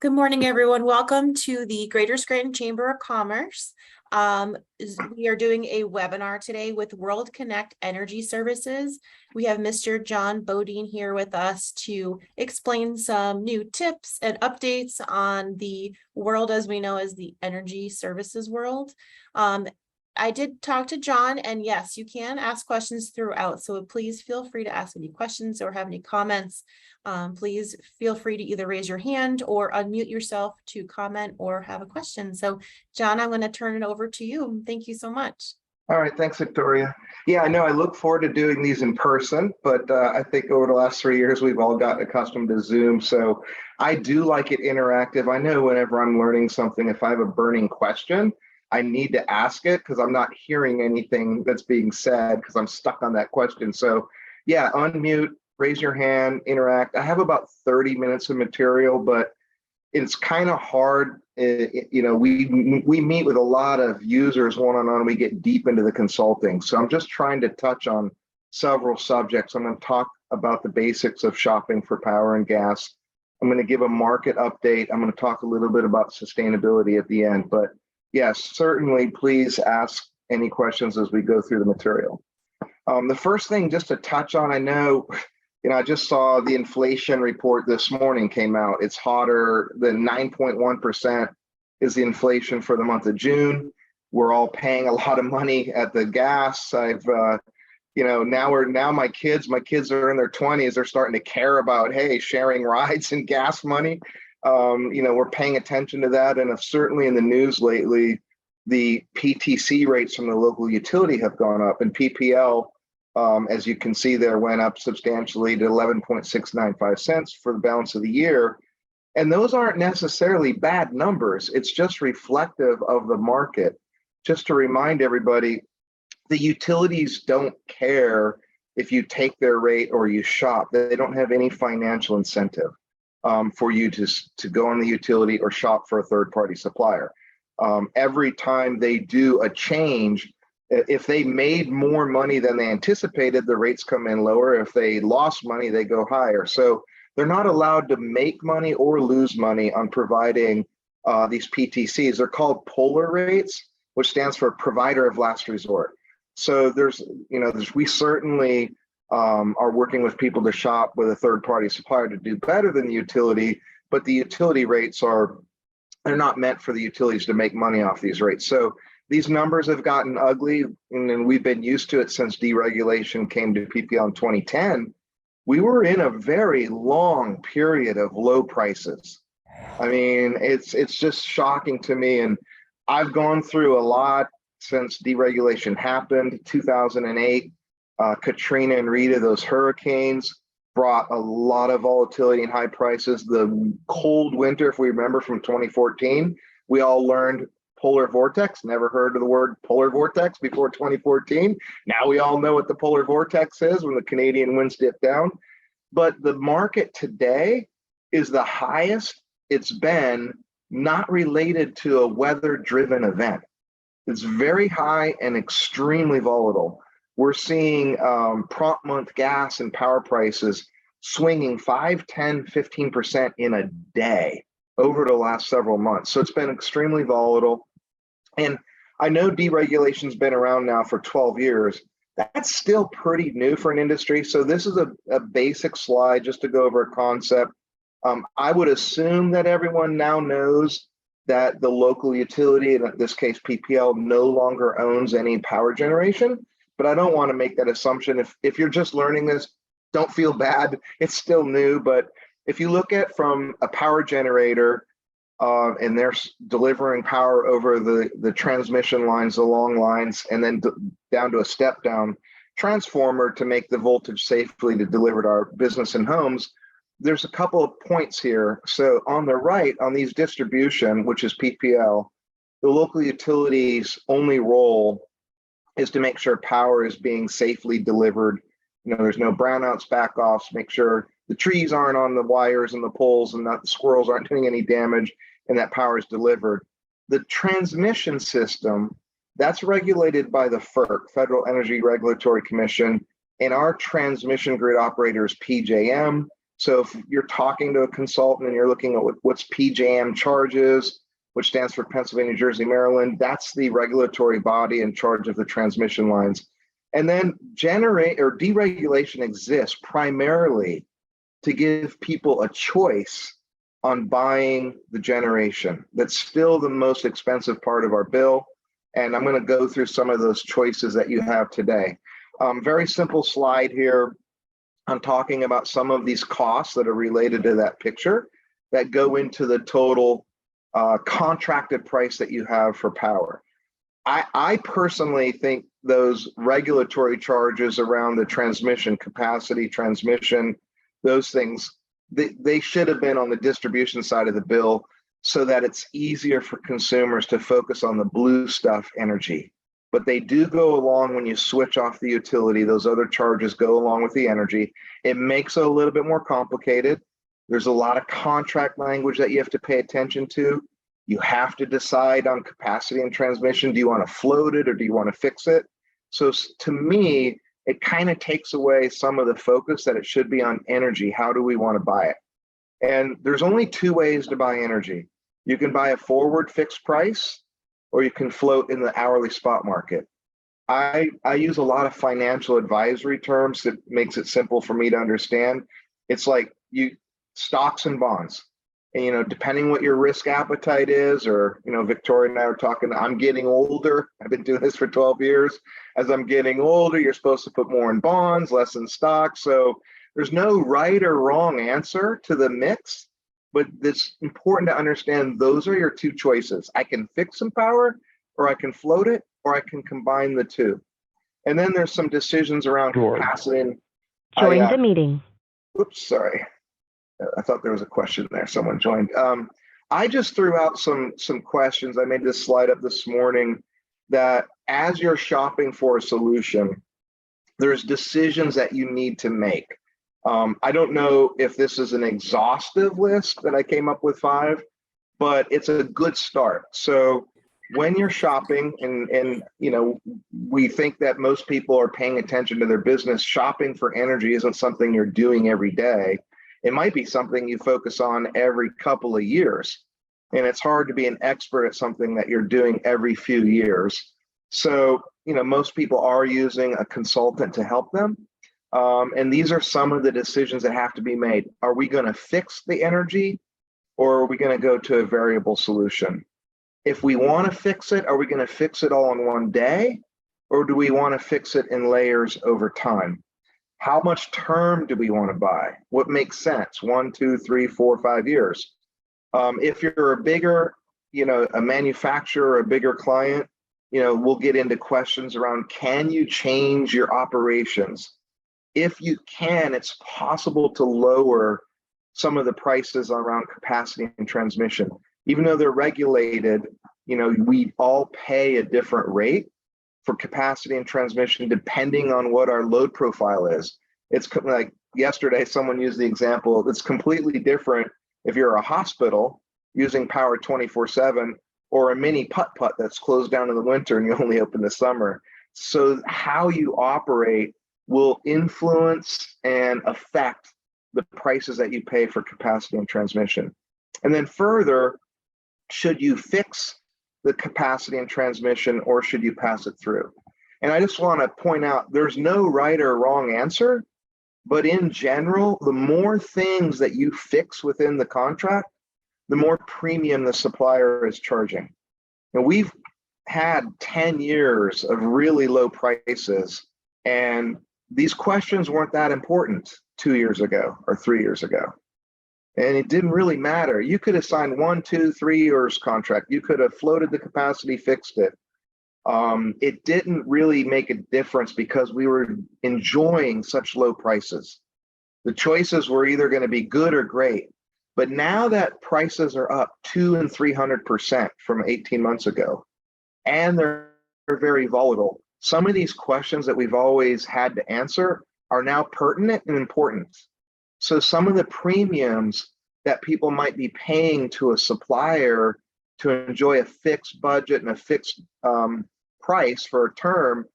Good morning, everyone. Welcome to the Greater Scranton Chamber of Commerce. We are doing a webinar today with World Connect Energy Services. We have Mr. John Bodine here with us to explain some new tips and updates on the world as we know as the energy services world. I did talk to John, and yes, you can ask questions throughout. So please feel free to ask any questions or have any comments. Please feel free to either raise your hand or unmute yourself to comment or have a question. So John, I'm going to turn it over to you. Thank you so much. All right, thanks, Victoria. Yeah, I know I look forward to doing these in person, but I think over the last 3 years, we've all gotten accustomed to Zoom. So I do like it interactive. I know whenever I'm learning something, if I have a burning question, I need to ask it because I'm not hearing anything that's being said because I'm stuck on that question. So yeah, unmute, raise your hand, interact. I have about 30 minutes of material, but it's kind of hard. We meet with a lot of users one-on-one. We get deep into the consulting. So I'm just trying to touch on several subjects. I'm going to talk about the basics of shopping for power and gas. I'm going to give a market update. I'm going to talk a little bit about sustainability at the end. But yes, certainly please ask any questions as we go through the material. The first thing just to touch on, I know, I just saw the inflation report this morning came out. It's hotter than 9.1% is the inflation for the month of June. We're all paying a lot of money at the gas. Now my kids are in their 20s. They're starting to care about, hey, sharing rides and gas money. We're paying attention to that. And certainly in the news lately, the PTC rates from the local utility have gone up, and PPL, as you can see there, went up substantially to 11.695 cents for the balance of the year. And those aren't necessarily bad numbers. It's just reflective of the market. Just to remind everybody, the utilities don't care if you take their rate or you shop. They don't have any financial incentive for you to go on the utility or shop for a third-party supplier. Every time they do a change, if they made more money than they anticipated, the rates come in lower. If they lost money, they go higher. So they're not allowed to make money or lose money on providing these PTCs. They're called Polar rates, which stands for Provider of Last Resort. So we certainly are working with people to shop with a third-party supplier to do better than the utility, but the utility rates they're not meant for the utilities to make money off these rates. So these numbers have gotten ugly, and we've been used to it since deregulation came to PPL in 2010. We were in a very long period of low prices. I mean, it's just shocking to me, and I've gone through a lot since deregulation happened, 2008. Katrina and Rita, those hurricanes, brought a lot of volatility and high prices. The cold winter, if we remember from 2014, we all learned polar vortex. Never heard of the word polar vortex before 2014. Now we all know what the polar vortex is when the Canadian winds dip down. But the market today is the highest it's been, not related to a weather-driven event. It's very high and extremely volatile. We're seeing prompt month gas and power prices swinging 5, 10, 15% in a day over the last several months. So it's been extremely volatile. And I know deregulation's been around now for 12 years. That's still pretty new for an industry. So this is a basic slide just to go over a concept. I would assume that everyone now knows that the local utility, in this case PPL, no longer owns any power generation. But I don't want to make that assumption. If you're just learning this, don't feel bad. It's still new. But if you look at from a power generator and they're delivering power over the transmission lines, the long lines, and then down to a step down transformer to make the voltage safely to deliver to our business and homes, there's a couple of points here. So on the right, on these distribution, which is PPL, the local utilities' only role is to make sure power is being safely delivered. There's no brownouts, backoffs, make sure the trees aren't on the wires and the poles and that the squirrels aren't doing any damage, and that power is delivered. The transmission system, that's regulated by the FERC, Federal Energy Regulatory Commission, and our transmission grid operator is PJM. So if you're talking to a consultant and you're looking at what's PJM charges, which stands for Pennsylvania, Jersey, Maryland, that's the regulatory body in charge of the transmission lines. And then deregulation exists primarily to give people a choice on buying the generation. That's still the most expensive part of our bill. And I'm going to go through some of those choices that you have today. Very simple slide here. I'm talking about some of these costs that are related to that picture that go into the total contracted price that you have for power. I personally think those regulatory charges around the transmission capacity, transmission, those things, they should have been on the distribution side of the bill so that it's easier for consumers to focus on the blue stuff energy. But they do go along when you switch off the utility. Those other charges go along with the energy. It makes it a little bit more complicated. There's a lot of contract language that you have to pay attention to. You have to decide on capacity and transmission. Do you want to float it or do you want to fix it? So to me, it kind of takes away some of the focus that it should be on energy. How do we want to buy it? And there's only two ways to buy energy. You can buy a forward fixed price, or you can float in the hourly spot market. I use a lot of financial advisory terms that makes it simple for me to understand. It's like stocks and bonds. And, depending what your risk appetite is, or, Victoria and I were talking, I'm getting older. I've been doing this for 12 years. As I'm getting older, you're supposed to put more in bonds, less in stocks. So there's no right or wrong answer to the mix, but it's important to understand those are your two choices. I can fix some power, or I can float it, or I can combine the two. And then there's some decisions around capacity. And join the meeting. Oops, sorry. I thought there was a question there. Someone joined. I just threw out some questions. I made this slide up this morning that as you're shopping for a solution, there's decisions that you need to make. I don't know if this is an exhaustive list that I came up with 5, but it's a good start. So when you're shopping, and we think that most people are paying attention to their business, shopping for energy isn't something you're doing every day. It might be something you focus on every couple of years. And it's hard to be an expert at something that you're doing every few years. So, most people are using a consultant to help them. And these are some of the decisions that have to be made. Are we going to fix the energy, or are we going to go to a variable solution? If we want to fix it, are we going to fix it all in one day, or do we want to fix it in layers over time? How much term do we want to buy? What makes sense? 1, 2, 3, 4, 5 years. If you're a bigger, a manufacturer, a bigger client, we'll get into questions around, can you change your operations? If you can, it's possible to lower some of the prices around capacity and transmission. Even though they're regulated, we all pay a different rate for capacity and transmission depending on what our load profile is. It's like yesterday, someone used the example, it's completely different if you're a hospital using power 24/7 or a mini putt-putt that's closed down in the winter and you only open the summer. So how you operate will influence and affect the prices that you pay for capacity and transmission. And then further, should you fix the capacity and transmission, or should you pass it through? And I just want to point out, there's no right or wrong answer, but in general, the more things that you fix within the contract, the more premium the supplier is charging. And we've had 10 years of really low prices, and these questions weren't that important 2 years ago or 3 years ago. And it didn't really matter. You could have signed 1, 2, 3 years contract. You could have floated the capacity, fixed it. It didn't really make a difference because we were enjoying such low prices. The choices were either going to be good or great. But now that prices are up 200% and 300% from 18 months ago, and they're very volatile, some of these questions that we've always had to answer are now pertinent and important. So some of the premiums that people might be paying to a supplier to enjoy a fixed budget and a fixed price for a term,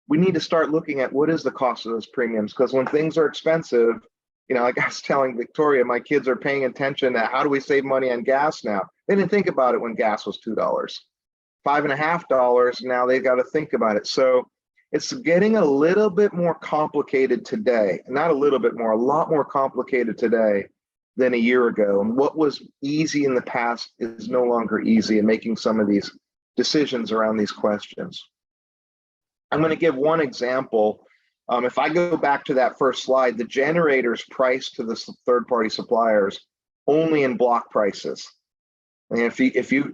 we need to start looking at what is the cost of those premiums, because when things are expensive, Like I was telling Victoria, my kids are paying attention to how do we save money on gas now. They didn't think about it when gas was $2, $5.50. Now they've got to think about it. So it's getting a little bit more complicated today. Not a little bit more, a lot more complicated today than a year ago. And what was easy in the past is no longer easy in making some of these decisions around these questions. I'm going to give one example. If I go back to that first slide, the generators priced to the third-party suppliers only in block prices. And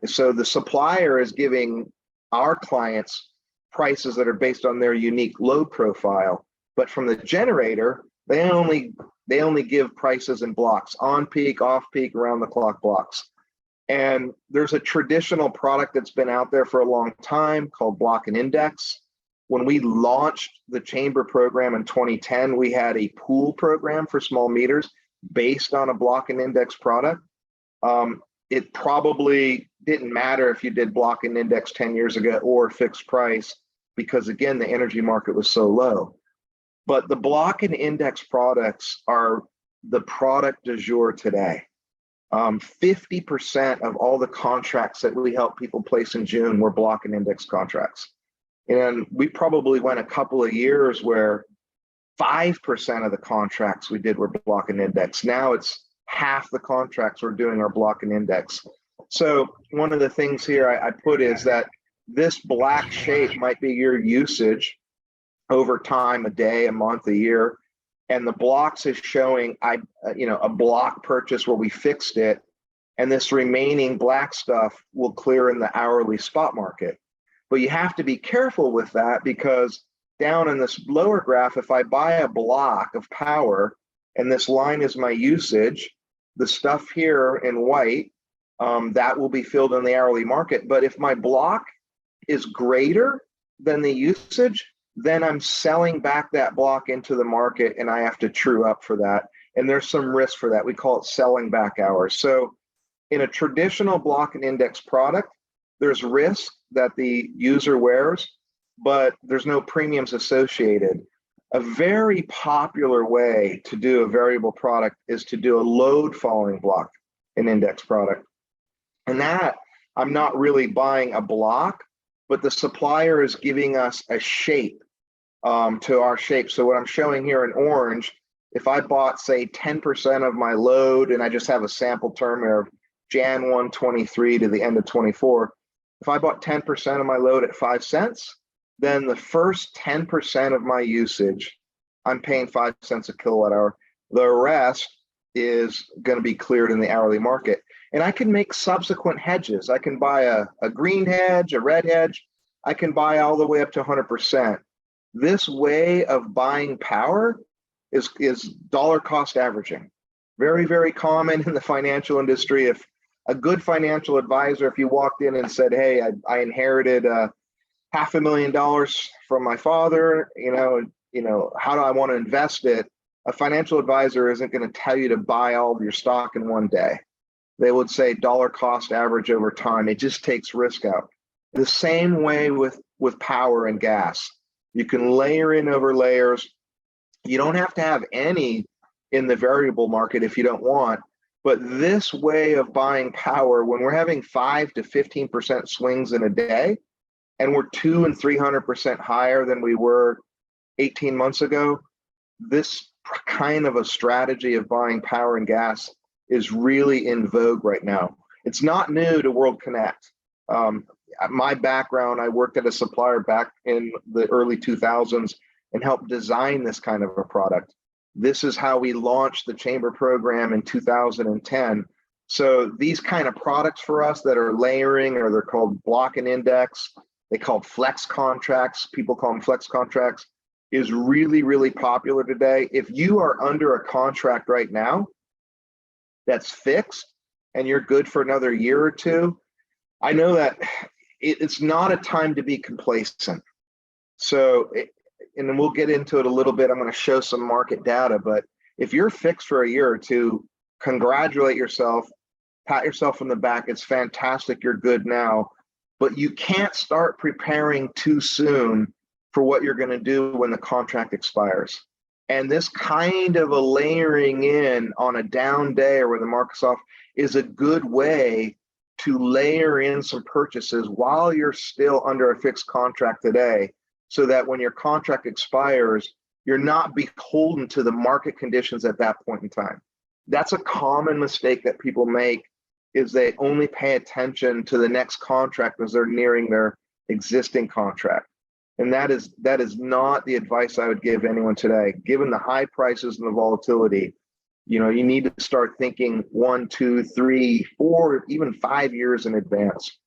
so the supplier is giving our clients prices that are based on their unique load profile, but from the generator, they only give prices in blocks, on peak, off peak, around the clock blocks. And there's a traditional product that's been out there for a long time called block and index. When we launched the chamber program in 2010, we had a pool program for small meters based on a block and index product. It probably didn't matter if you did block and index 10 years ago or fixed price, because again, the energy market was so low. But the block and index products are the product du jour today. 50% of all the contracts that we helped people place in June were block and index contracts. And we probably went a couple of years where 5% of the contracts we did were block and index. Now it's half the contracts we're doing are block and index. So one of the things here I put is that this black shape might be your usage over time, a day, a month, a year. And the blocks is showing a block purchase where we fixed it. And this remaining black stuff will clear in the hourly spot market. But you have to be careful with that, because down in this lower graph, if I buy a block of power and this line is my usage, the stuff here in white, that will be filled in the hourly market. But if my block is greater than the usage, then I'm selling back that block into the market and I have to true up for that. And there's some risk for that. We call it selling back hours. So in a traditional block and index product, there's risk that the user wears, but there's no premiums associated. A very popular way to do a variable product is to do a load following block and index product. And that, I'm not really buying a block, but the supplier is giving us a shape to our shape. So what I'm showing here in orange, if I bought, say, 10% of my load, and I just have a sample term here of Jan 1, 23 to the end of 24, if I bought 10% of my load at 5 cents, then the first 10% of my usage, I'm paying 5 cents a kilowatt hour. The rest is going to be cleared in the hourly market. And I can make subsequent hedges. I can buy a green hedge, a red hedge. I can buy all the way up to 100%. This way of buying power is dollar cost averaging. Very, very common in the financial industry. If a good financial advisor, if you walked in and said, hey, I inherited $500,000 from my father, how do I want to invest it? A financial advisor isn't going to tell you to buy all of your stock in one day. They would say dollar cost average over time. It just takes risk out. The same way with power and gas. You can layer in over layers. You don't have to have any in the variable market if you don't want. But this way of buying power, when we're having 5 to 15% swings in a day, and we're 200 and 300% higher than we were 18 months ago, this kind of a strategy of buying power and gas is really in vogue right now. It's not new to World Connect. My background, I worked at a supplier back in the early 2000s and helped design this kind of a product. This is how we launched the chamber program in 2010. So these kind of products for us that are layering, or they're called block and index, they call flex contracts, people call them flex contracts, is really, really popular today. If you are under a contract right now that's fixed and you're good for another year or two, I know that it's not a time to be complacent. So, and then we'll get into it a little bit. I'm going to show some market data, but if you're fixed for a year or two, congratulate yourself, pat yourself on the back. It's fantastic. You're good now, but you can't start preparing too soon for what you're going to do when the contract expires. And this kind of a layering in on a down day or where the market's off is a good way to layer in some purchases while you're still under a fixed contract today, so that when your contract expires, you're not beholden to the market conditions at that point in time. That's a common mistake that people make, is they only pay attention to the next contract as they're nearing their existing contract. And that is not the advice I would give anyone today. Given the high prices and the volatility, you need to start thinking 1, 2, 3, 4, even 5 years in advance.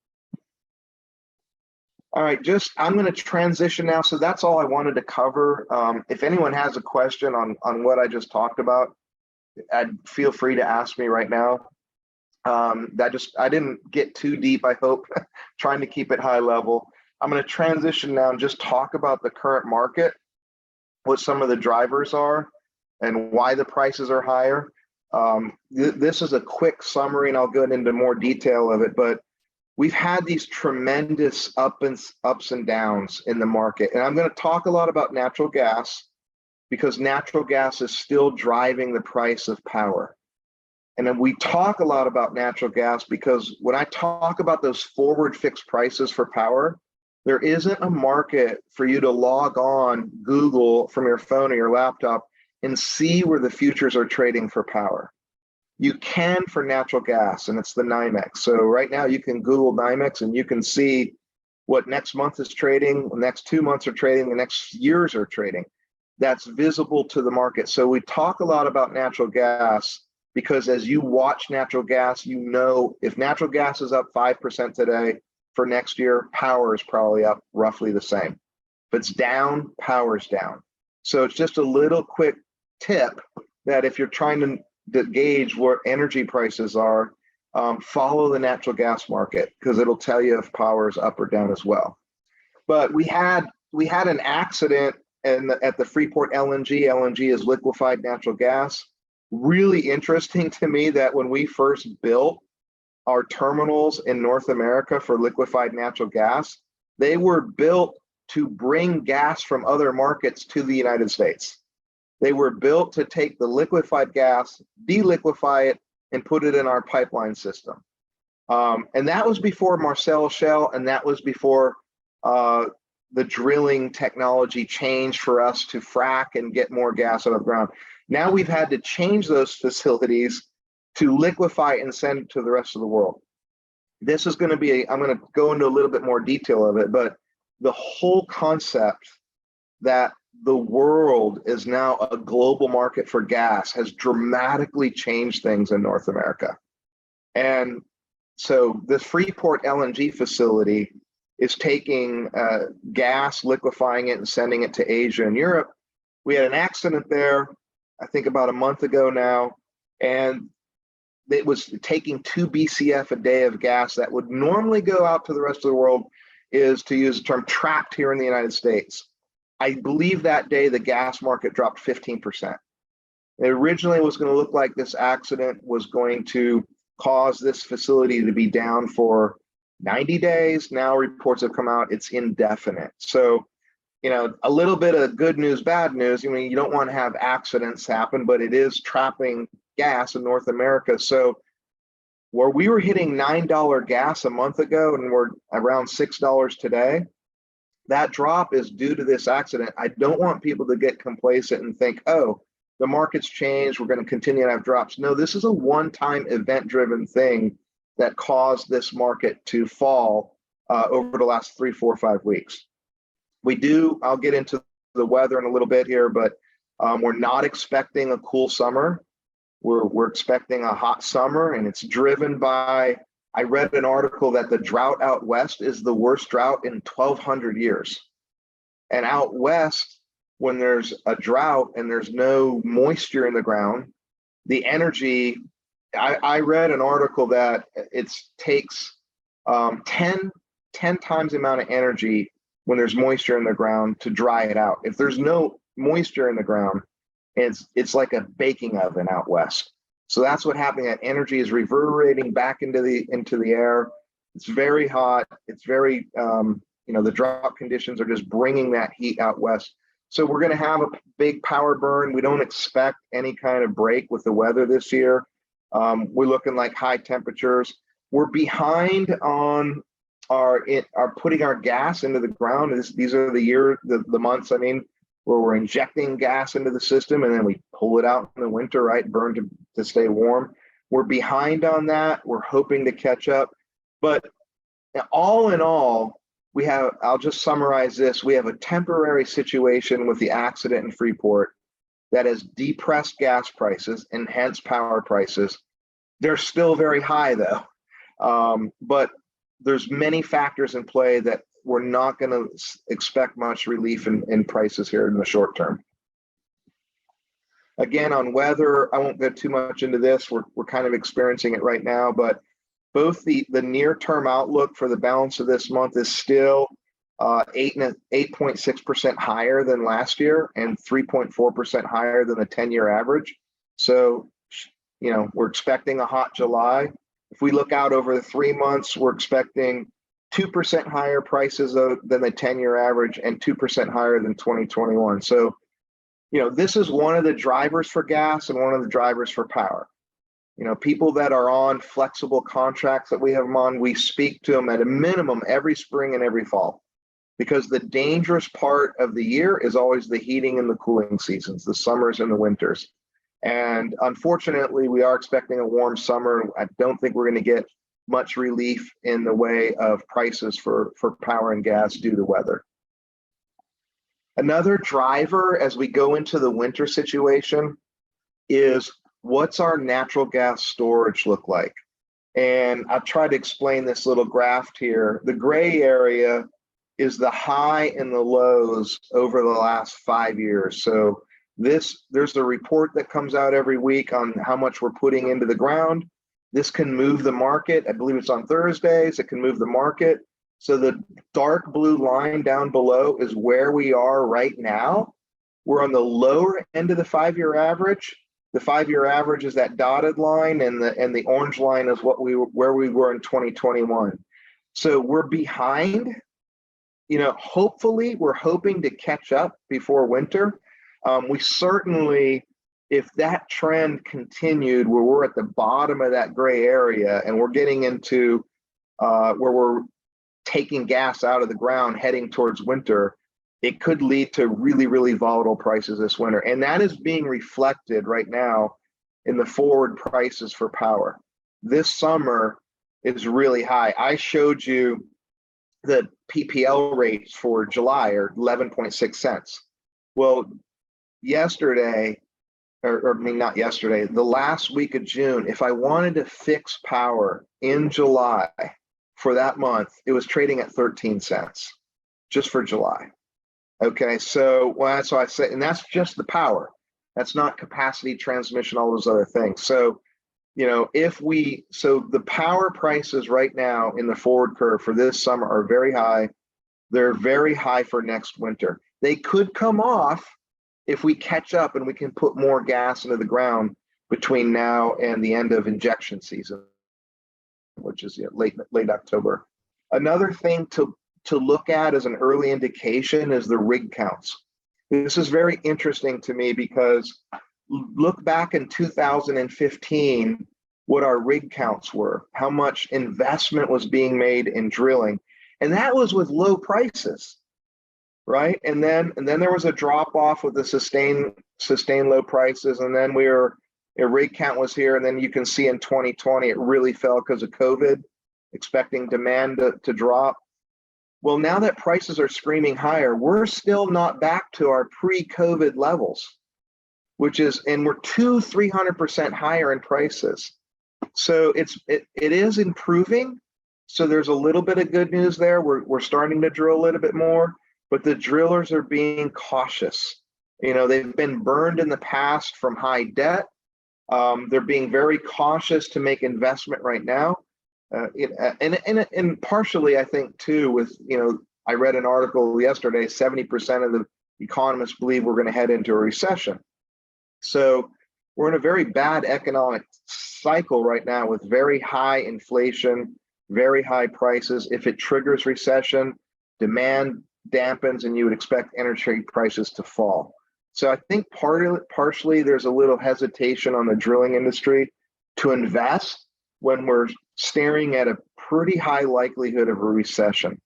All right, I'm going to transition now. So that's all I wanted to cover. If anyone has a question on what I just talked about, feel free to ask me right now. I didn't get too deep, I hope, trying to keep it high level. I'm going to transition now and just talk about the current market, what some of the drivers are, and why the prices are higher. This is a quick summary, and I'll go into more detail of it, but we've had these tremendous ups and downs in the market. And I'm going to talk a lot about natural gas, because natural gas is still driving the price of power. And then we talk a lot about natural gas because when I talk about those forward fixed prices for power, there isn't a market for you to log on Google from your phone or your laptop and see where the futures are trading for power. You can for natural gas, and it's the NYMEX. So right now you can Google NYMEX and you can see what next month is trading, the next 2 months are trading, the next years are trading. That's visible to the market. So we talk a lot about natural gas because as you watch natural gas, if natural gas is up 5% today, for next year, power is probably up roughly the same. If it's down, power's down. So it's just a little quick tip that if you're trying to gauge where energy prices are, follow the natural gas market, because it'll tell you if power is up or down as well. But we had an accident at the Freeport LNG. LNG is liquefied natural gas. Really interesting to me that when we first built our terminals in North America for liquefied natural gas, they were built to bring gas from other markets to the United States. They were built to take the liquefied gas, deliquefy it, and put it in our pipeline system. And that was before Marcellus Shale, and that was before the drilling technology changed for us to frack and get more gas out of the ground. Now we've had to change those facilities to liquefy and send it to the rest of the world. This is going to be, I'm going to go into a little bit more detail of it, but the whole concept that the world is now a global market for gas has dramatically changed things in North America. And so the Freeport LNG facility is taking gas, liquefying it, and sending it to Asia and Europe. We had an accident there, I think about a month ago now, and it was taking 2 BCF a day of gas that would normally go out to the rest of the world, is, to use the term, trapped here in the United States. I believe that day the gas market dropped 15%. It originally was going to look like this accident was going to cause this facility to be down for 90 days. Now reports have come out, it's indefinite. So, a little bit of good news, bad news. You don't want to have accidents happen, but it is trapping gas in North America. So where we were hitting $9 gas a month ago and we're around $6 today, that drop is due to this accident. I don't want people to get complacent and think, oh, the market's changed, we're going to continue to have drops. No, this is a one-time event-driven thing that caused this market to fall over the last 3, 4, 5 weeks. I'll get into the weather in a little bit here, but we're not expecting a cool summer. We're expecting a hot summer, and it's driven by, I read an article that the drought out west is the worst drought in 1,200 years. And out west, when there's a drought and there's no moisture in the ground, the energy, I read an article that it takes 10 times the amount of energy when there's moisture in the ground to dry it out. If there's no moisture in the ground, it's like a baking oven out west. So that's what happening. That energy is reverberating back into the air. It's very hot. It's very, the drought conditions are just bringing that heat out west. So we're going to have a big power burn. We don't expect any kind of break with the weather this year. We're looking like high temperatures. We're behind on our putting our gas into the ground. These are the months, I mean, where we're injecting gas into the system and then we pull it out in the winter, right? Burn to stay warm. We're behind on that. We're hoping to catch up. But all in all, I'll just summarize this. We have a temporary situation with the accident in Freeport that has depressed gas prices and hence power prices. They're still very high though. But there's many factors in play that we're not going to expect much relief in prices here in the short term. Again, on weather, I won't get too much into this. We're kind of experiencing it right now, but both the near-term outlook for the balance of this month is still 8.6% higher than last year and 3.4% higher than the 10-year average. So, we're expecting a hot July. If we look out over the 3 months, we're expecting 2% higher prices than the 10-year average and 2% higher than 2021. So, this is one of the drivers for gas and one of the drivers for power. People that are on flexible contracts that we have them on, we speak to them at a minimum every spring and every fall, because the dangerous part of the year is always the heating and the cooling seasons, the summers and the winters. And unfortunately, we are expecting a warm summer. I don't think we're going to get much relief in the way of prices for power and gas due to weather. Another driver as we go into the winter situation is, what's our natural gas storage look like? And I'll try to explain this little graph here. The gray area is the high and the lows over the last 5 years. So there's a report that comes out every week on how much we're putting into the ground. This can move the market. I believe it's on Thursdays. It can move the market. So the dark blue line down below is where we are right now. We're on the lower end of the 5-year average. The 5-year average is that dotted line, and the orange line is where we were in 2021. So we're behind. Hopefully we're hoping to catch up before winter. We certainly, if that trend continued where we're at the bottom of that gray area and we're getting into where we're taking gas out of the ground heading towards winter, it could lead to really, really volatile prices this winter. And that is being reflected right now in the forward prices for power. This summer is really high. I showed you the PPL rates for July are 11.6 cents. Well, yesterday, not yesterday, the last week of June, if I wanted to fix power in July for that month, it was trading at 13 cents just for July. Okay, so that's why I say, and that's just the power. That's not capacity, transmission, all those other things. So, so the power prices right now in the forward curve for this summer are very high. They're very high for next winter. They could come off if we catch up and we can put more gas into the ground between now and the end of injection season, which is late October. Another thing to look at as an early indication is the rig counts. This is very interesting to me because look back in 2015, what our rig counts were, how much investment was being made in drilling. And that was with low prices, right? And then there was a drop off with the sustained low prices. And then a rig count was here. And then you can see in 2020, it really fell because of COVID, expecting demand to drop. Well, now that prices are screaming higher, we're still not back to our pre-COVID levels, and we're 300% higher in prices. So it is improving. So there's a little bit of good news there. We're starting to drill a little bit more, but the drillers are being cautious. They've been burned in the past from high debt. They're being very cautious to make investment right now. And partially, I think too, with, I read an article yesterday, 70% of the economists believe we're going to head into a recession. So we're in a very bad economic cycle right now with very high inflation, very high prices. If it triggers recession, demand dampens and you would expect energy prices to fall. So I think partially there's a little hesitation on the drilling industry to invest when we're staring at a pretty high likelihood of a recession.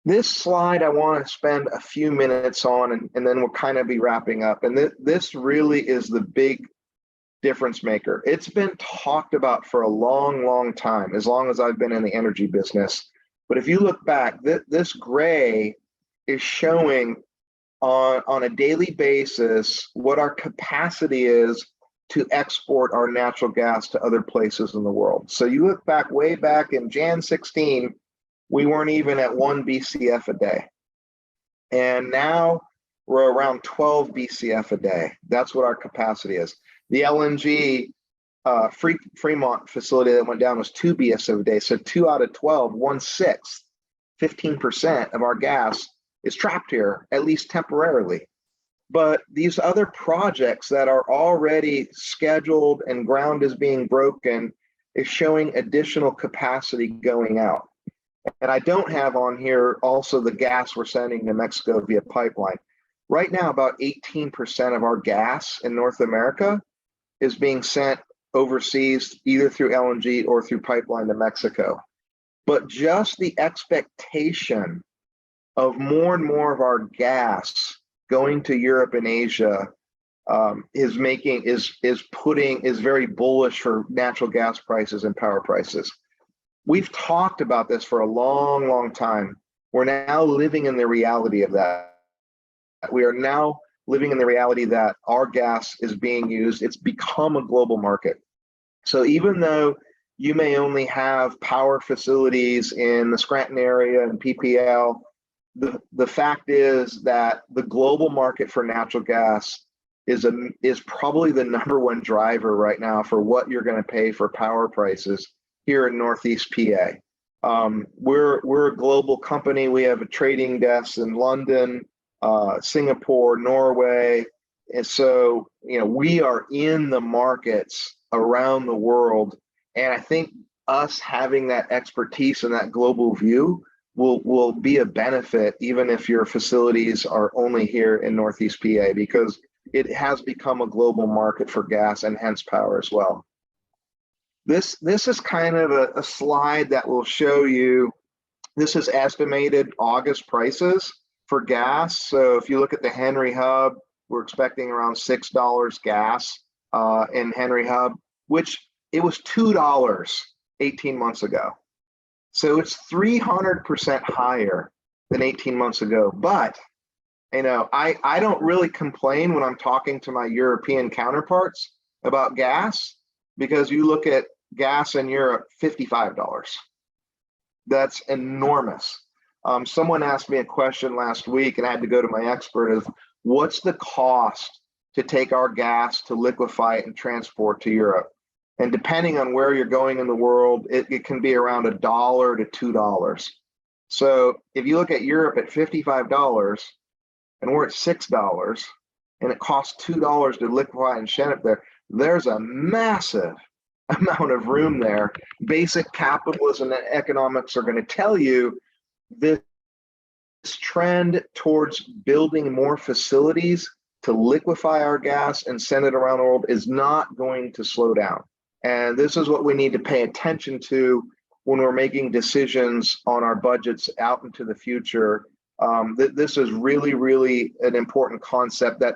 This slide I want to spend a few minutes on, and then we'll kind of be wrapping up. And this really is the big difference maker. It's been talked about for a long, long time, as long as I've been in the energy business. But if you look back, this gray is showing on a daily basis what our capacity is to export our natural gas to other places in the world. So you look back way back in Jan 16, we weren't even at 1 BCF a day. And now we're around 12 BCF a day. That's what our capacity is. The LNG Fremont facility that went down was 2 BCF a day. So 2 out of 12, 1/6, 15% of our gas is trapped here, at least temporarily. But these other projects that are already scheduled and ground is being broken is showing additional capacity going out. And I don't have on here also the gas we're sending to Mexico via pipeline. Right now, about 18% of our gas in North America is being sent overseas, either through LNG or through pipeline to Mexico. But just the expectation of more and more of our gas going to Europe and Asia is very bullish for natural gas prices and power prices. We've talked about this for a long, long time. We're now living in the reality of that. We are now living in the reality that our gas is being used. It's become a global market. So even though you may only have power facilities in the Scranton area and PPL, the fact is that the global market for natural gas is probably the #1 driver right now for what you're going to pay for power prices here in Northeast PA. We're a global company. We have a trading desk in London, Singapore, Norway. And so, we are in the markets around the world. And I think us having that expertise and that global view will be a benefit, even if your facilities are only here in Northeast PA, because it has become a global market for gas and hence power as well. This is kind of a slide that will show you, this is estimated August prices for gas. So if you look at the Henry Hub, we're expecting around $6 gas in Henry Hub, which it was $2 18 months ago. So it's 300% higher than 18 months ago. But, I don't really complain when I'm talking to my European counterparts about gas, because you look at gas in Europe, $55. That's enormous. Someone asked me a question last week, and I had to go to my expert, of what's the cost to take our gas to liquefy it and transport to Europe? And depending on where you're going in the world, it can be around $1 to $2. So if you look at Europe at $55 and we're at $6, and it costs $2 to liquefy and shed it there, there's a massive amount of room there. Basic capitalism and economics are going to tell you this trend towards building more facilities to liquefy our gas and send it around the world is not going to slow down. And this is what we need to pay attention to when we're making decisions on our budgets out into the future. This is really, really an important concept that,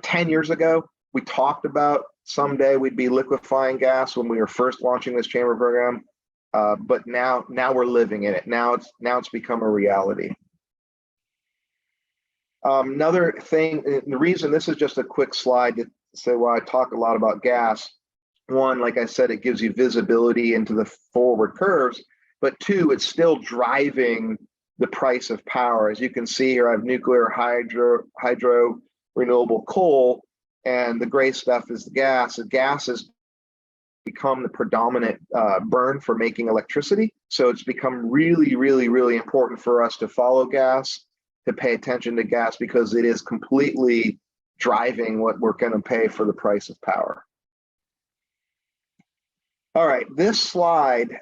10 years ago, we talked about someday we'd be liquefying gas when we were first launching this chamber program. But now we're living in it. Now it's become a reality. Another thing, the reason this is just a quick slide to say why I talk a lot about gas. One, like I said, it gives you visibility into the forward curves, but two, it's still driving the price of power. As you can see here, I have nuclear, hydro, renewable coal, and the gray stuff is the gas. The gas has become the predominant burn for making electricity. So it's become really, really, really important for us to follow gas, to pay attention to gas, because it is completely driving what we're going to pay for the price of power. All right, this slide,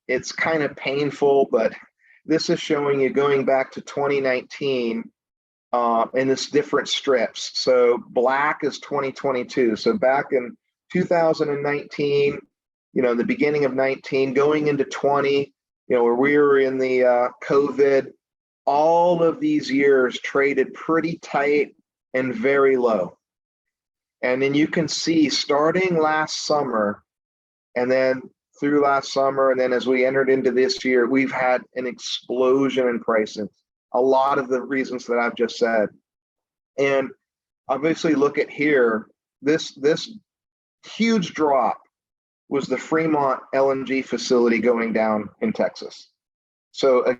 it's kind of painful, but this is showing you going back to 2019 in this different strips. So black is 2022. So back in 2019, the beginning of 19, going into 20, where we were in the COVID, all of these years traded pretty tight and very low. And then you can see starting last summer and then through last summer, and then as we entered into this year, we've had an explosion in pricing. A lot of the reasons that I've just said. And obviously look at here, this huge drop was the Fremont LNG facility going down in Texas. So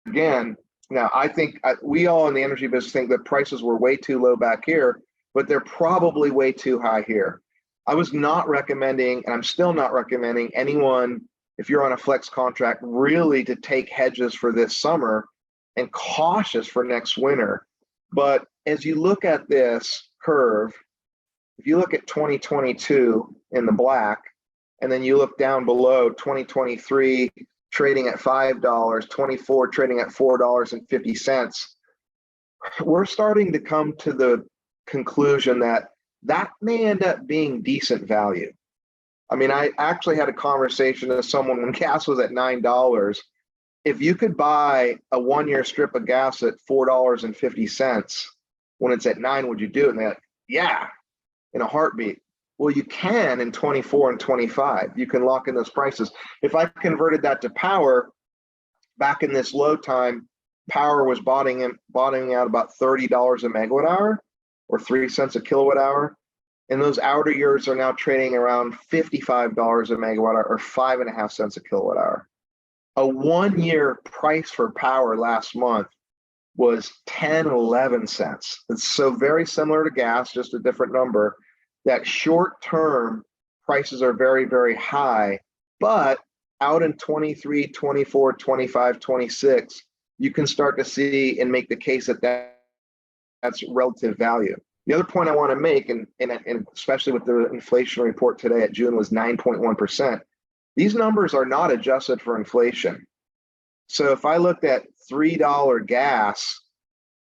again, now I think we all in the energy business think that prices were way too low back here, but they're probably way too high here. I was not recommending, and I'm still not recommending anyone, if you're on a flex contract, really to take hedges for this summer and cautious for next winter. But as you look at this curve, if you look at 2022 in the black, and then you look down below 2023 trading at $5, 24 trading at $4.50, we're starting to come to the conclusion that may end up being decent value. I mean, I actually had a conversation with someone when gas was at $9. If you could buy a 1-year strip of gas at $4.50 when it's at $9, would you do it? And they're like, yeah, in a heartbeat. Well, you can in 24 and 25. You can lock in those prices. If I converted that to power, back in this low time, power was bottoming out about $30 a megawatt hour or 3 cents a kilowatt hour. And those outer years are now trading around $55 a megawatt hour or 5.5 cents a kilowatt hour. A 1-year price for power last month was 10, 11 cents. It's so very similar to gas, just a different number. That short-term prices are very, very high, but out in 23, 24, 25, 26, you can start to see and make the case that's relative value. The other point I want to make, and especially with the inflation report today at June was 9.1%, these numbers are not adjusted for inflation. So if I looked at $3 gas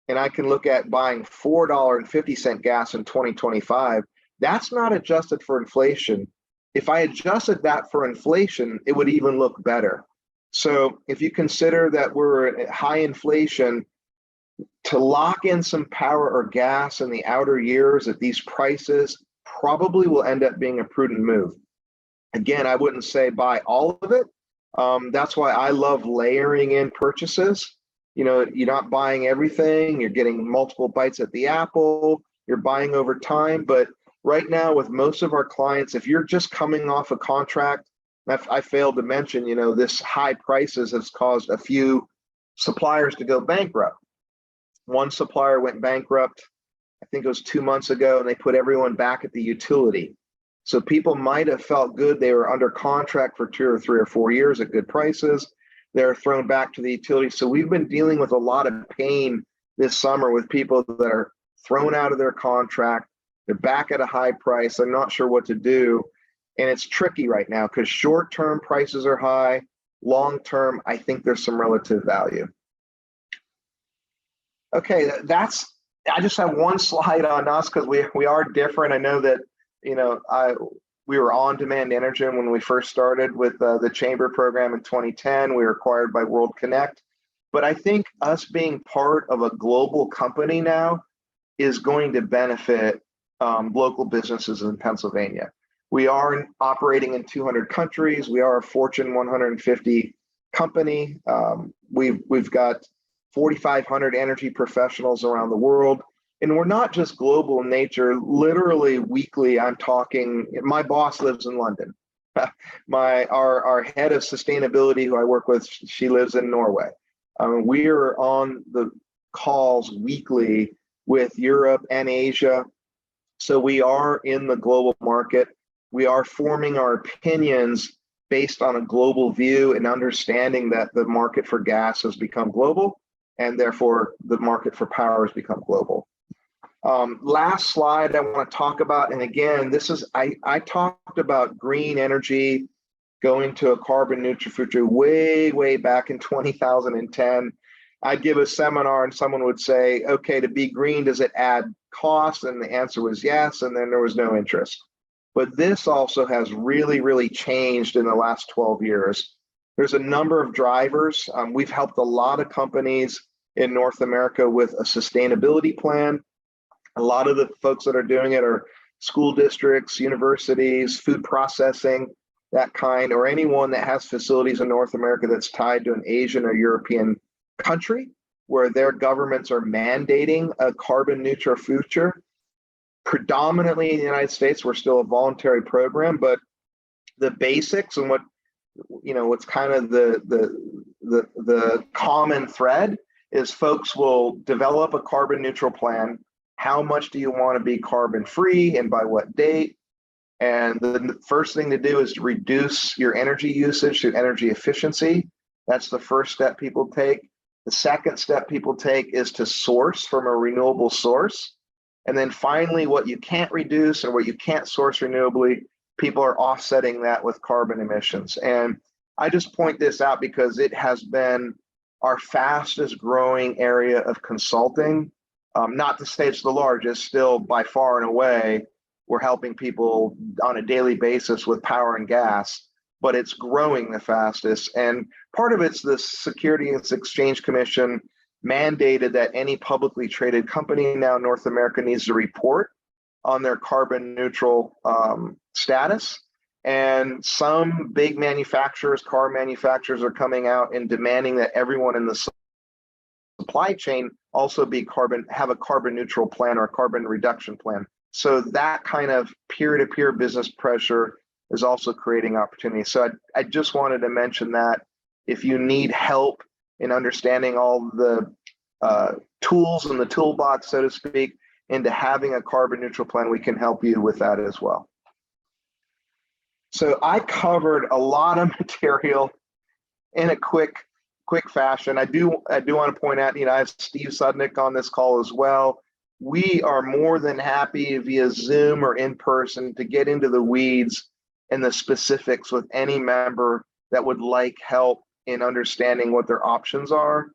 and I can look at buying $4.50 gas in 2025, that's not adjusted for inflation. If I adjusted that for inflation, it would even look better. So if you consider that we're at high inflation, to lock in some power or gas in the outer years at these prices probably will end up being a prudent move. Again, I wouldn't say buy all of it. That's why I love layering in purchases. You're not buying everything. You're getting multiple bites at the apple. You're buying over time. But right now, with most of our clients, if you're just coming off a contract, I failed to mention, this high prices has caused a few suppliers to go bankrupt. One supplier went bankrupt, I think it was 2 months ago, and they put everyone back at the utility. So people might have felt good. They were under contract for 2 or 3 or 4 years at good prices. They're thrown back to the utility. So we've been dealing with a lot of pain this summer with people that are thrown out of their contract. They're back at a high price. They're not sure what to do. And it's tricky right now because short-term prices are high. Long-term, I think there's some relative value. Okay, I just have one slide on us because we are different. I know that, we were On-Demand Energy when we first started with the Chamber program in 2010. We were acquired by World Connect. But I think us being part of a global company now is going to benefit local businesses in Pennsylvania. We are operating in 200 countries. We are a Fortune 150 company. We've got 4,500 energy professionals around the world. And we're not just global in nature. Literally weekly, I'm talking, my boss lives in London. Our head of sustainability, who I work with, she lives in Norway. We are on the calls weekly with Europe and Asia. So we are in the global market. We are forming our opinions based on a global view and understanding that the market for gas has become global, and therefore the market for power has become global. Last slide I want to talk about, and again, this is I talked about green energy going to a carbon neutral future way back in 2010. I'd give a seminar and someone would say, okay, to be green, does it add cost? And the answer was yes, and then there was no interest. But this also has really changed in the last 12 years. There's a number of drivers. We've helped a lot of companies in North America with a sustainability plan. A lot of the folks that are doing it are school districts, universities, food processing, that kind, or anyone that has facilities in North America that's tied to an Asian or European country where their governments are mandating a carbon neutral future. Predominantly in the United States, we're still a voluntary program, but the basics and what's kind of the common thread is folks will develop a carbon neutral plan. How much do you want to be carbon free and by what date? And the first thing to do is to reduce your energy usage to energy efficiency. That's the first step people take. The second step people take is to source from a renewable source. And then finally, what you can't reduce and what you can't source renewably, people are offsetting that with carbon emissions. And I just point this out because it has been our fastest growing area of consulting. Not to say it's the largest, still by far and away, we're helping people on a daily basis with power and gas, but it's growing the fastest. And part of it's the Securities and Exchange Commission mandated that any publicly traded company now in North America needs to report on their carbon neutral status. And some big manufacturers, car manufacturers, are coming out and demanding that everyone in the supply chain also have a carbon neutral plan or a carbon reduction plan. So that kind of peer-to-peer business pressure is also creating opportunities. So I just wanted to mention that if you need help in understanding all the tools in the toolbox, so to speak, into having a carbon neutral plan, we can help you with that as well. So I covered a lot of material in a quick fashion. I do want to point out, I have Steve Sudnick on this call as well. We are more than happy via Zoom or in person to get into the weeds and the specifics with any member that would like help in understanding what their options are.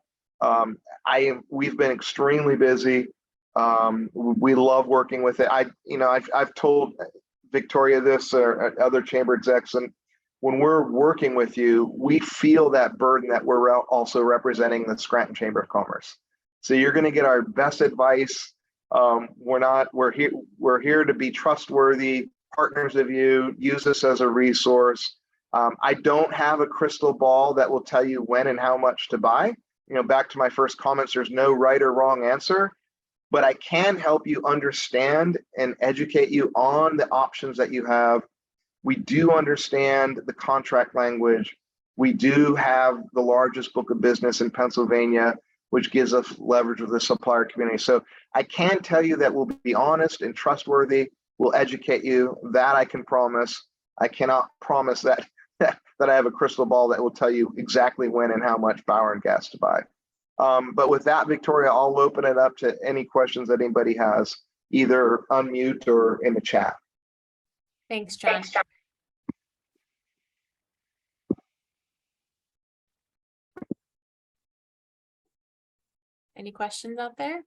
We've been extremely busy. We love working with it. I've told Victoria this or other chamber execs, and when we're working with you, we feel that burden that we're also representing the Scranton Chamber of Commerce. So you're going to get our best advice. We're here to be trustworthy partners of you. Use us as a resource. I don't have a crystal ball that will tell you when and how much to buy. Back to my first comments, there's no right or wrong answer, but I can help you understand and educate you on the options that you have. We do understand the contract language. We do have the largest book of business in Pennsylvania, which gives us leverage with the supplier community. So I can tell you that we'll be honest and trustworthy. We'll educate you. That I can promise. I cannot promise that I have a crystal ball that will tell you exactly when and how much power and gas to buy. But with that, Victoria, I'll open it up to any questions that anybody has, either unmute or in the chat. Thanks, John. Any questions out there?